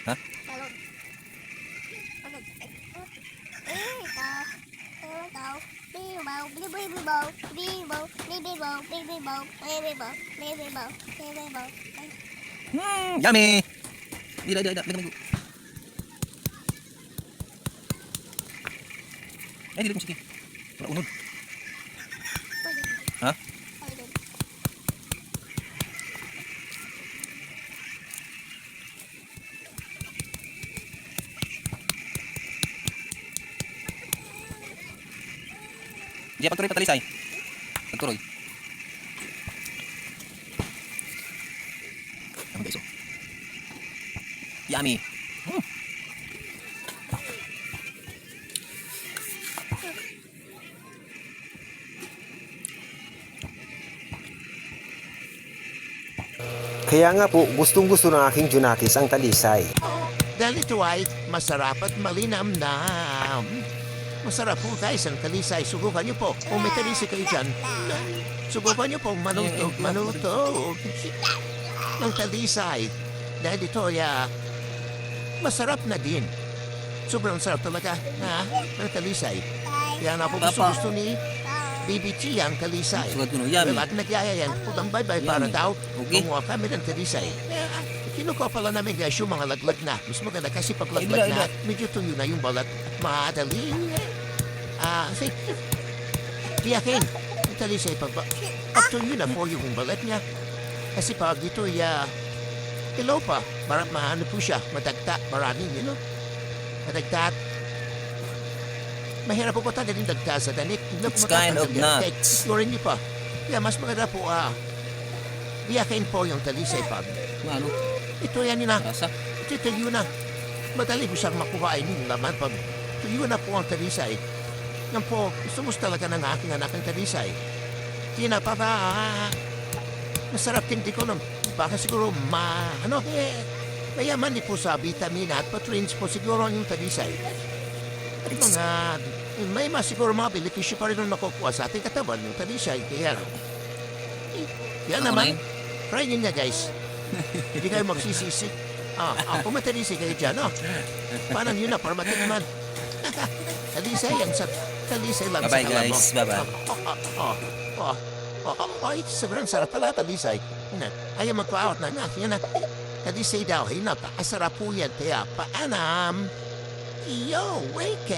Ha? Talon. Talon. Yummy! Dila, dila, dila. Ay, dili mo sige. Wala unod. Ha? Dia pagtuloy patalisay. Pagtuloy. Ang guys, oh. Yummy. Kaya nga po, gustong-gusto ng aking Junakis ang talisay. Dahil ito ay masarap at malinamnam. Masarap po guys ang talisay. Subukan niyo po. Kung may talisay kayo dyan, subukan niyo po manutog ng talisay. Dahil ito ay masarap na din. Sobrang sarap talaga ng talisay. Kaya nga po gusto ni BBT ang talisay. Sugat ko no, yummy. At nagyaya yan, putang bye-bye para Yummy. daw Okay. gumawa kami ng talisay. Kinukuha pala namin guys yung mga laglag na. Mas maganda kasi pag Ila, laglag ila. na, medyo tuyo na yung balat. Madali. Tiyakin, yung talisay pag tuyo na po yung balat niya. Kasi pag ito ilaw pa, maano po siya, madagta, maraming, madagta. Mahirap po tayo din dagta sa danik. It's kind of nuts. Ignorin niyo pa. Kaya mas maganda po, biyakin po yung talisay pag. Ano? Ito yan na. Rasa? Ito tuyo na. Madali po siyang makuhain yung laman pag tuyo na po ang talisay. Yan po, gusto mo talaga ng aking anak ng talisay. Tina pa ba? Masarap din ko lang. Baka siguro mayaman din po sa vitamina at patrins po siguro yung talisay. At may siguro mga benepisyo pa rin nung nakukuha sa ating katawan yung talisay. Kaya yan naman. Try nyo niya guys. Hindi kayo magsisisi. Kung may talisay kayo dyan, paano yun na para matikman. Talisay yan sa talisay lang Bye-bye, sa kalam mo. guys. Bye-bye. Ay, sobrang sarap pala talisay. Ayaw magpa-out na nga. Yan na. Talisay daw. Ay, napakasarap po yan. Kaya paanam. Yo, wake